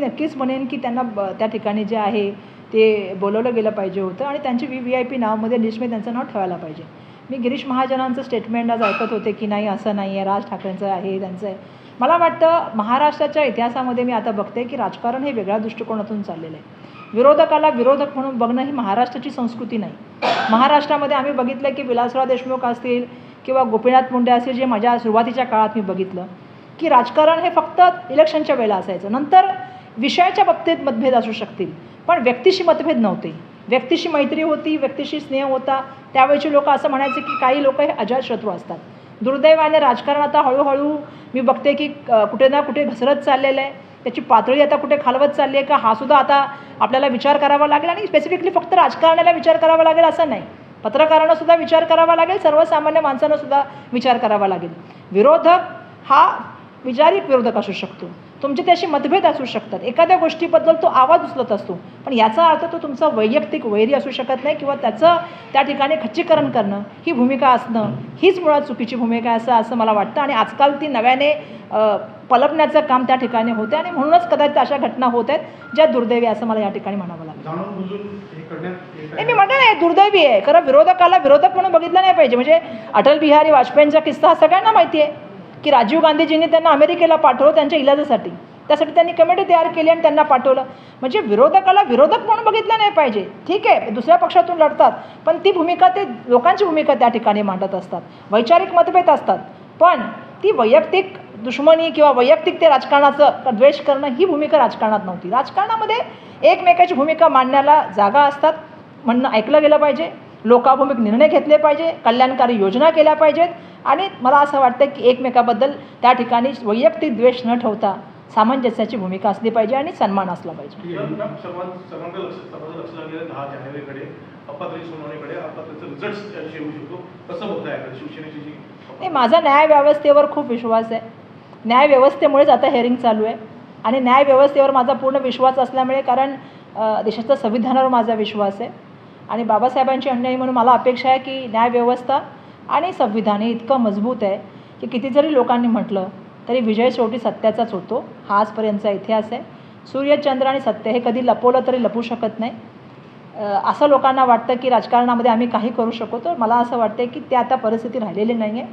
नक्कीच म्हणेन की त्यांना त्या ठिकाणी जे आहे ते बोलवलं गेलं पाहिजे होतं आणि त्यांची VIP नावामध्ये लिस्टमध्ये त्यांचं नाव ठेवायला पाहिजे. मी गिरीश महाजनांचं स्टेटमेंट आज ऐकत होते की नाही असं नाही आहे, राज ठाकरेंचं आहे, त्यांचं आहे. मला वाटतं महाराष्ट्राच्या इतिहासामध्ये मी आता बघते की राजकारण हे वेगळ्या दृष्टिकोनातून चाललेलं आहे. विरोधकाला विरोधक म्हणून बघणं ही महाराष्ट्राची संस्कृती नाही. महाराष्ट्रामध्ये आम्ही बघितलं की विलासराव देशमुख असतील किंवा गोपीनाथ मुंडे असतील, जे माझ्या सुरुवातीच्या काळात मी बघितलं की राजकारण हे फक्त इलेक्शनच्या वेळेला असायचं. नंतर विषयाच्या बाबतीत मतभेद असू शकतील, पण व्यक्तीशी मतभेद नव्हते. व्यक्तीशी मैत्री होती, व्यक्तीशी स्नेह होता. त्यावेळेचे लोक असं म्हणायचे की काही लोक हे अजातशत्रू असतात. दुर्दैवाने राजकारण आता हळूहळू मी बघते की कुठे ना कुठे घसरत चाललेलं आहे. त्याची पातळी आता कुठे खालवत चालली आहे का, हा सुद्धा आता आपल्याला विचार करावा लागेल. आणि स्पेसिफिकली फक्त राजकारणाला विचार करावा लागेल असं नाही, पत्रकारांना सुद्धा विचार करावा लागेल, सर्वसामान्य माणसांना सुद्धा विचार करावा लागेल. विरोधक हा विचारिक विरोधक असू शकतो, तुमचे त्याशी मतभेद असू शकतात, एखाद्या गोष्टीबद्दल तो आवाज उचलत असतो, पण याचा अर्थ तो तुमचा वैयक्तिक वैरी असू शकत नाही किंवा त्याचं त्या ठिकाणी खच्चीकरण करणं ही भूमिका असणं हीच मुळात चुकीची भूमिका आहे असं मला वाटतं. आणि आजकाल ती नव्याने पलपण्याचं काम त्या ठिकाणी होते आणि म्हणूनच कदाचित अशा घटना होत आहेत ज्या दुर्दैवी असं मला या ठिकाणी म्हणावं लागेल. मी म्हणतो नाही, दुर्दैवी आहे. खरं विरोधकाला विरोधक म्हणून बघितलं नाही पाहिजे. म्हणजे अटल बिहारी वाजपेयींचा किस्सा सगळ्यांना माहिती आहे की राजीव गांधीजींनी त्यांना अमेरिकेला पाठवलं त्यांच्या इलाजासाठी. त्यासाठी त्यांनी कमिटी तयार केली आणि त्यांना पाठवलं. म्हणजे विरोधकाला विरोधक म्हणून बघितलं नाही पाहिजे. ठीक आहे, दुसऱ्या पक्षातून लढतात, पण ती भूमिका ते लोकांची भूमिका त्या ठिकाणी मांडत असतात. वैचारिक मतभेद असतात, पण ती वैयक्तिक दुश्मनी किंवा वैयक्तिक ते राजकारणाचं द्वेष करणं ही भूमिका राजकारणात नव्हती. राजकारणामध्ये एकमेकाची भूमिका मांडण्याला जागा असतात, म्हणणं ऐकलं गेलं पाहिजे, लोकाभिमुख निर्णय घेतले पाहिजे, कल्याणकारी योजना केल्या पाहिजेत. आणि मला असं वाटतं की एकमेकाबद्दल त्या ठिकाणी वैयक्तिक द्वेष न ठेवता सामंजस्याची भूमिका असली पाहिजे आणि सन्मान असला पाहिजे. नाही, माझा न्यायव्यवस्थेवर खूप विश्वास आहे. न्यायव्यवस्थेमुळेच आता हेअरिंग चालू आहे आणि न्यायव्यवस्थेवर माझा पूर्ण विश्वास असल्यामुळे, कारण देशाच्या संविधानावर माझा विश्वास आहे आणि बाबासाहेबांची अन्यायी म्हणून मला अपेक्षा आहे की न्यायव्यवस्था आणि संविधान हे इतकं मजबूत आहे की किती जरी लोकांनी म्हटलं तरी विजय शेवटी सत्याचाच होतो. हा आजपर्यंतचा इतिहास आहे. सूर्यचंद्र आणि सत्य हे कधी लपवलं तरी लपू शकत नाही. असं लोकांना वाटतं की राजकारणामध्ये आम्ही काही करू शकतो. मला असं वाटतं की ते आता परिस्थिती राहिलेली नाही आहे.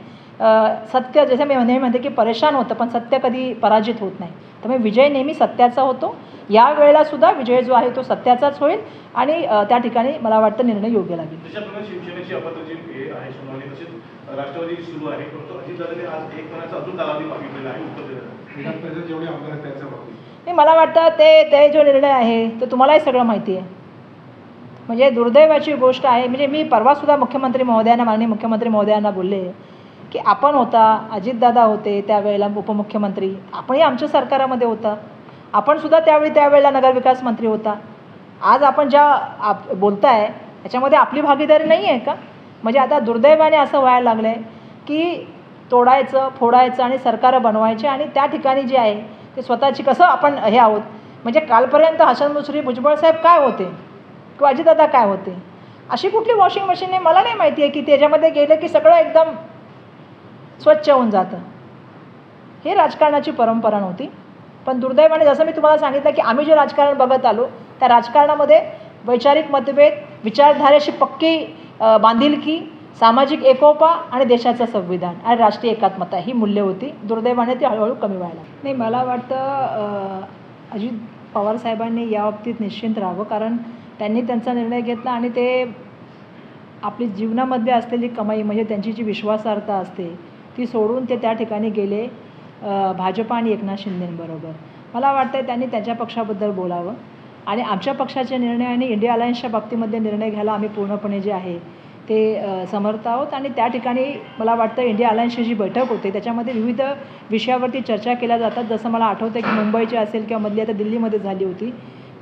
सत्य जसं मी नेहमी म्हणते की परेशान होतं, पण सत्य कधी पराजित होत नाही. त्यामुळे विजय नेहमी सत्याचा होतो. या वेळेला सुद्धा विजय जो आहे तो सत्याचाच होईल आणि त्या ठिकाणी मला वाटतं निर्णय योग्य लागेल. शिवसेनेची अपत्र जी आहे सोनवणे, तसेच राष्ट्रवादी सुरू आहे, परंतु अजितदादांनी आज एक महिन्याचा अजून कालावधी मागितलेला आहे उत्तर देण्याचा. जेवढे आमदार आहेत त्यांच्या बाबतीत नाही, मला वाटतं ते जो निर्णय आहे तो तुम्हालाही सगळं माहिती आहे. म्हणजे दुर्दैवाची गोष्ट आहे. म्हणजे मी परवासुद्धा मुख्यमंत्री महोदयांना, माननीय मुख्यमंत्री महोदयांना बोलले की आपण होता, अजितदादा होते त्यावेळेला उपमुख्यमंत्री, आपणही आमच्या सरकारामध्ये होता, आपण सुद्धा त्यावेळेला नगरविकास मंत्री होता. आज आपण ज्या बोलताय त्याच्यामध्ये आपली भागीदारी नाही आहे का? म्हणजे आता दुर्दैवाने असं व्हायला लागलं आहे की तोडायचं, फोडायचं आणि सरकारं बनवायचे आणि त्या ठिकाणी जे आहे ते स्वतःची कसं आपण हे आहोत. म्हणजे कालपर्यंत हसन मुश्रीफ, भुजबळ साहेब काय होते किंवा अजितदादा काय होते, अशी कुठली वॉशिंग मशीन आहे मला नाही माहिती आहे की त्याच्यामध्ये गेलं की सगळं एकदम स्वच्छ होऊन जातं. हे राजकारणाची परंपरा नव्हती. पण दुर्दैवाने जसं मी तुम्हाला सांगितलं की आम्ही जे राजकारण बघत आलो त्या राजकारणामध्ये वैचारिक मतभेद, विचारधारेशी पक्की बांधिलकी, सामाजिक एकोपा आणि देशाचं संविधान आणि राष्ट्रीय एकात्मता ही मूल्य होती. दुर्दैवाने ती हळूहळू कमी व्हायला नाही. मला वाटतं अजित पवार साहेबांनी याबाबतीत निश्चिंत राहावं, कारण त्यांनी त्यांचा निर्णय घेतला आणि ते आपली जीवनामध्ये असलेली कमाई म्हणजे त्यांची जी विश्वासार्हता असते ती सोडून ते त्या ठिकाणी गेले भाजपा आणि एकनाथ शिंदेंबरोबर. मला वाटतं त्यांनी त्यांच्या पक्षाबद्दल बोलावं आणि आमच्या पक्षाचे निर्णय आणि इंडिया अलायन्सच्या बाबतीमध्ये निर्णय घ्यायला आम्ही पूर्णपणे जे आहे ते समर्थ आहोत. आणि त्या ठिकाणी मला वाटतं इंडिया अलायन्सची जी बैठक होते त्याच्यामध्ये विविध विषयावरती चर्चा केल्या जातात. जसं मला आठवतं की मुंबईची असेल किंवा मधली आता दिल्लीमध्ये झाली होती,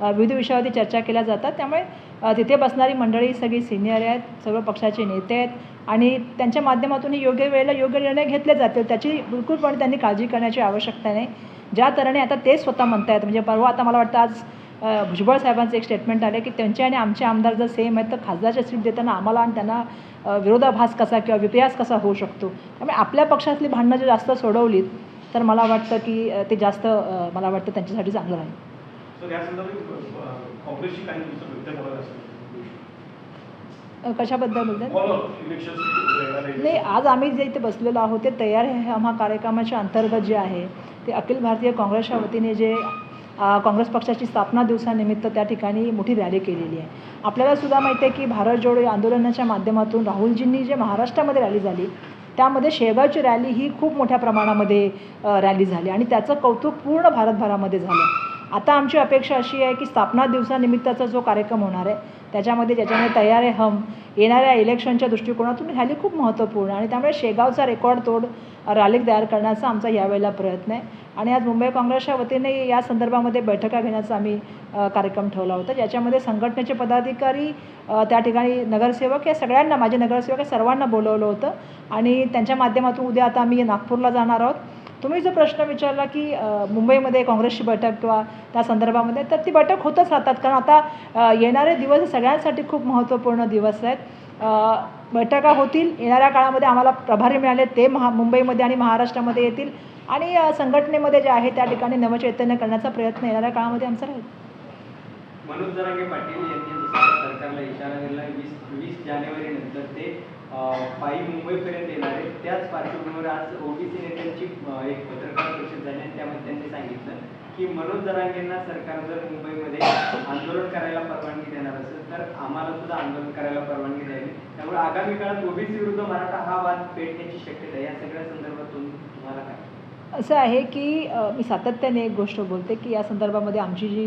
विविध विषयावरती चर्चा केल्या जातात. त्यामुळे तिथे बसणारी मंडळी सगळी सिनियर आहेत, सगळं पक्षाचे नेते आहेत आणि त्यांच्या माध्यमातून योग्य वेळेला योग्य निर्णय घेतले जातील. त्याची बिलकुलपणे त्यांनी काळजी करण्याची आवश्यकता नाही. ज्या तऱ्हेने आता ते स्वतः म्हणतायत, म्हणजे परवा आता मला वाटतं आज भुजबळ साहेबांचं एक स्टेटमेंट आलं की त्यांचे आणि आमचे आमदार जर सेम आहेत तर खासदारच्या सीट देताना आम्हाला आणि त्यांना विरोधाभास कसा किंवा विपर्यास कसा होऊ शकतो. त्यामुळे आपल्या पक्षातली भांडणं जर जास्त सोडवलीत तर मला वाटतं की ते जास्त मला वाटतं त्यांच्यासाठी चांगलं राहील. तर या संदर्भात काँग्रेसची काही व्यक्त करायला असेल कशाबद्दल बोलतात? इलेक्शन नाही, आज आम्ही जे इथे बसलेलो आहोत ते तयार आहे हा कार्यक्रमाच्या अंतर्गत जे आहे ते अखिल भारतीय काँग्रेसच्या वतीने जे काँग्रेस पक्षाची स्थापना दिवसानिमित्त त्या ठिकाणी मोठी रॅली केलेली आहे. आपल्याला सुद्धा माहिती आहे की भारत जोडो आंदोलनाच्या माध्यमातून राहुलजींनी जे महाराष्ट्रामध्ये रॅली झाली त्यामध्ये शेगावची रॅली ही खूप मोठ्या प्रमाणामध्ये रॅली झाली आणि त्याचं कौतुक पूर्ण भारतभरामध्ये झालं. आता आमची अपेक्षा अशी आहे की स्थापना दिवसानिमित्ताचा जो कार्यक्रम होणार आहे त्याच्यामध्ये तयार आहे हम येणाऱ्या इलेक्शनच्या दृष्टिकोनातून रॅली खूप महत्त्वपूर्ण आणि त्यामुळे शेगावचा रेकॉर्ड तोड रॅली तयार करण्याचा आमचा यावेळेला प्रयत्न आहे. आणि आज मुंबई काँग्रेसच्या वतीने या संदर्भामध्ये बैठका घेण्याचा आम्ही कार्यक्रम ठेवला होता, ज्याच्यामध्ये संघटनेचे पदाधिकारी त्या ठिकाणी नगरसेवक या सगळ्यांना माझे नगरसेवक या सर्वांना बोलवलं होतं आणि त्यांच्या माध्यमातून उद्या आता आम्ही नागपूरला जाणार आहोत. तुम्ही जो प्रश्न विचारला की मुंबईमध्ये काँग्रेसची बैठक किंवा त्या संदर्भामध्ये, तर ती बैठक होतच राहतात कारण आता येणारे दिवस सगळ्यांसाठी खूप महत्त्वपूर्ण दिवस आहेत. बैठका होतील येणाऱ्या काळामध्ये. आम्हाला प्रभारी मिळाले ते मुंबईमध्ये आणि महाराष्ट्रामध्ये येतील आणि संघटनेमध्ये जे आहे त्या ठिकाणी नवचैतन्य करण्याचा प्रयत्न येणाऱ्या काळामध्ये आमचा राहील. मनोज जरांगे पाटील यांनी जसं सरकारला इशारा दिला 20 जानेवारीनंतर ते पायी मुंबईपर्यंत येणार आहे, त्याच पार्श्वभूमीवर आज ओबीसी नेत्यांची एक पत्रकार परिषद झाली आणि त्यामध्ये त्यांनी सांगितलं की मनोज जरांगेंना सरकार जर मुंबईमध्ये आंदोलन करायला परवानगी देणार असेल तर आम्हाला सुद्धा आंदोलन करायला परवानगी द्यावी. त्यामुळे आगामी काळात ओबीसी विरुद्ध मराठा हा वाद पेटण्याची शक्यता आहे. या सगळ्या संदर्भात तुम्हाला काय? असं आहे की मी सातत्याने एक गोष्ट बोलते की या संदर्भामध्ये आमची जी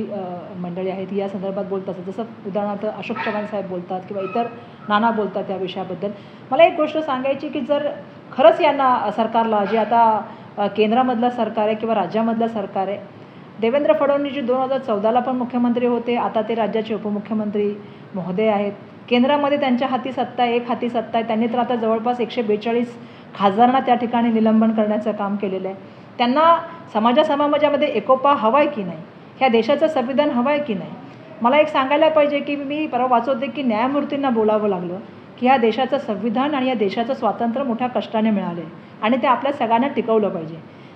मंडळी आहेत ती या संदर्भात बोलत असतात. जसं उदाहरणार्थ अशोक चव्हाण साहेब बोलतात किंवा इतर नाना बोलतात या विषयाबद्दल. मला एक गोष्ट सांगायची की जर खरंच यांना सरकारला जे आता केंद्रामधलं सरकार आहे किंवा राज्यामधलं सरकार आहे, देवेंद्र फडणवीसजी 2014ला पण मुख्यमंत्री होते, आता ते राज्याचे उपमुख्यमंत्री महोदय आहेत. केंद्रामध्ये त्यांच्या हाती सत्ता आहे, एक हाती सत्ता आहे. त्यांनी तर आता जवळपास 142 खासदारांना त्या ठिकाणी निलंबन करण्याचं काम केलेलं आहे. त्यांना समाजामध्ये एकोपा हवा आहे की नाही, ह्या देशाचं संविधान हवं आहे की नाही. मला एक सांगायला पाहिजे की मी परवा वाचत होते की न्यायमूर्तींना बोलावं लागलं की ह्या देशाचं संविधान आणि या देशाचं स्वातंत्र्य मोठ्या कष्टाने मिळालं आहे आणि ते आपल्या सगळ्यांना टिकवलं पाहिजे.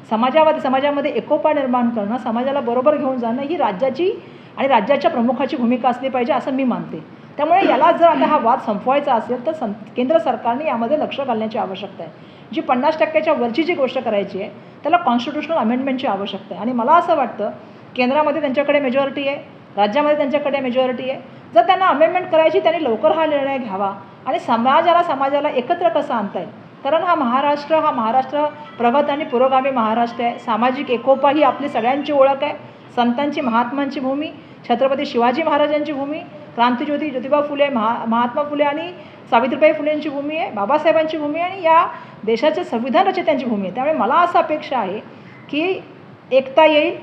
समाजामध्ये एकोपा निर्माण करणं, समाजाला बरोबर घेऊन जाणं ही राज्याची आणि राज्याच्या प्रमुखाची भूमिका असली पाहिजे असं मी मानते. त्यामुळे याला जर आता हा वाद संपवायचा असेल तर केंद्र सरकारने यामध्ये लक्ष घालण्याची आवश्यकता आहे. जी 50%च्या वरची जी गोष्ट करायची आहे त्याला कॉन्स्टिट्युशनल अमेंडमेंटची आवश्यकता आहे आणि मला असं वाटतं केंद्रामध्ये त्यांच्याकडे मेजॉरिटी आहे, राज्यामध्ये त्यांच्याकडे मेजॉरिटी आहे. जर त्यांना अमेंडमेंट करायची त्यांनी लवकर हा निर्णय घ्यावा आणि समाजाला एकत्र कसं आणता येईल. कारण हा महाराष्ट्र प्रगत आणि पुरोगामी महाराष्ट्र आहे. सामाजिक एकोपा ही आपली सगळ्यांची ओळख आहे. संतांची महात्मांची भूमी, छत्रपती शिवाजी महाराजांची भूमी, क्रांतिज्योती ज्योतिबा फुले, महात्मा फुले आणि सावित्रीबाई फुलेंची भूमी आहे, बाबासाहेबांची भूमी आणि या देशाचे संविधान रचयित्यांची भूमी आहे. त्यामुळे मला असं अपेक्षा आहे की एकता येईल,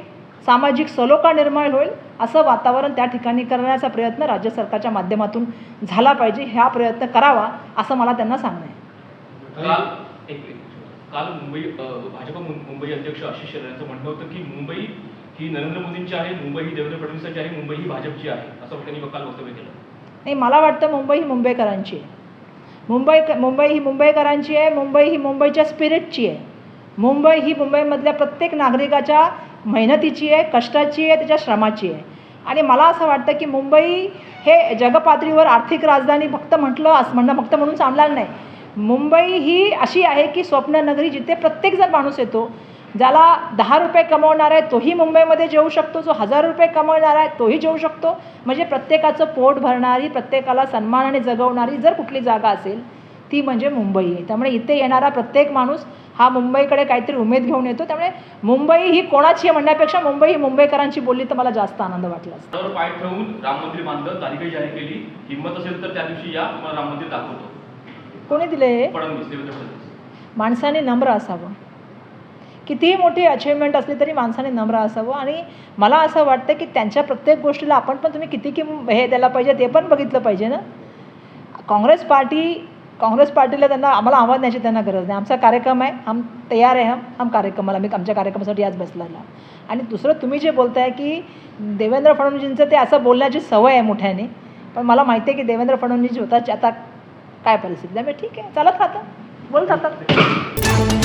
सामाजिक सलोखा निर्माण होईल, असं वातावरण त्या ठिकाणी करण्याचा प्रयत्न राज्य सरकारच्या माध्यमातून झाला पाहिजे. हा प्रयत्न करावा असं मला त्यांना सांगणं आहे. काल भाजप मुंबई अध्यक्ष आशिष शेलार यांचं म्हणणं होतं की मुंबई ही नरेंद्र मोदींची आहे, मुंबई ही देवेंद्र फडणवीसांची आहे, मुंबई ही भाजपची आहे, असं त्यांनी काल वक्तव्य केलं. नाही, मला वाटतं मुंबई ही मुंबईकरांची आहे. मुंबई ही मुंबईकरांची आहे. मुंबई ही मुंबईच्या स्पिरिटची आहे. मुंबई ही मुंबईमधल्या प्रत्येक नागरिकाच्या मेहनतीची आहे, कष्टाची आहे, त्याच्या श्रमाची आहे. आणि मला असं वाटतं की मुंबई हे जगपातळीवर आर्थिक राजधानी फक्त म्हणून चालणार नाही. मुंबई ही अशी आहे की स्वप्ननगरी, जिथे प्रत्येकजण माणूस येतो. ज्याला 10 रुपये कमवणार आहे तोही मुंबईमध्ये जेवू शकतो, जो 1000 रुपये कमवणार आहे तोही जेवू शकतो. म्हणजे प्रत्येकाचं पोट भरणारी, प्रत्येकाला सन्मानाने जगवणारी जर कुठली जागा असेल ती म्हणजे मुंबई आहे. त्यामुळे इथे येणारा प्रत्येक माणूस हा मुंबईकडे काहीतरी उमेद घेऊन येतो. त्यामुळे मुंबई ही कोणाची आहे म्हणण्यापेक्षा मुंबई ही मुंबईकरांची बोलली तर मला जास्त आनंद वाटला. त्यावर पाय ठेवून राम मंदिर बांधलं, तारीखही जाहीर केली. हिंमत असेल तर त्या दिवशी या, तुम्हाला राम मंदिर दाखवतो. कोणी दिले? फडणवीस, देवेंद्र फडणवीस. माणसाने नम्र असावं. कितीही मोठी अचिव्हमेंट असली तरी माणसाने नम्र असावं. आणि मला असं वाटतं की त्यांच्या प्रत्येक गोष्टीला आपण पण तुम्ही किती हे द्यायला पाहिजे ते पण बघितलं पाहिजे ना. काँग्रेस पार्टीला आम्हाला आव्हान द्यायची त्यांना गरज नाही. आमचा कार्यक्रम आहे, हम तयार आहे. आमच्या कार्यक्रमासाठी आज बसलेला. आणि दुसरं तुम्ही जे बोलताय की देवेंद्र फडणवीसांचं ते असं बोलण्याची सवय आहे मोठ्याने, पण मला माहिती आहे की देवेंद्र फडणवीस होता आता काय परिस्थिती. त्यामुळे ठीक आहे, चालत राहतं, बोलत राहतात.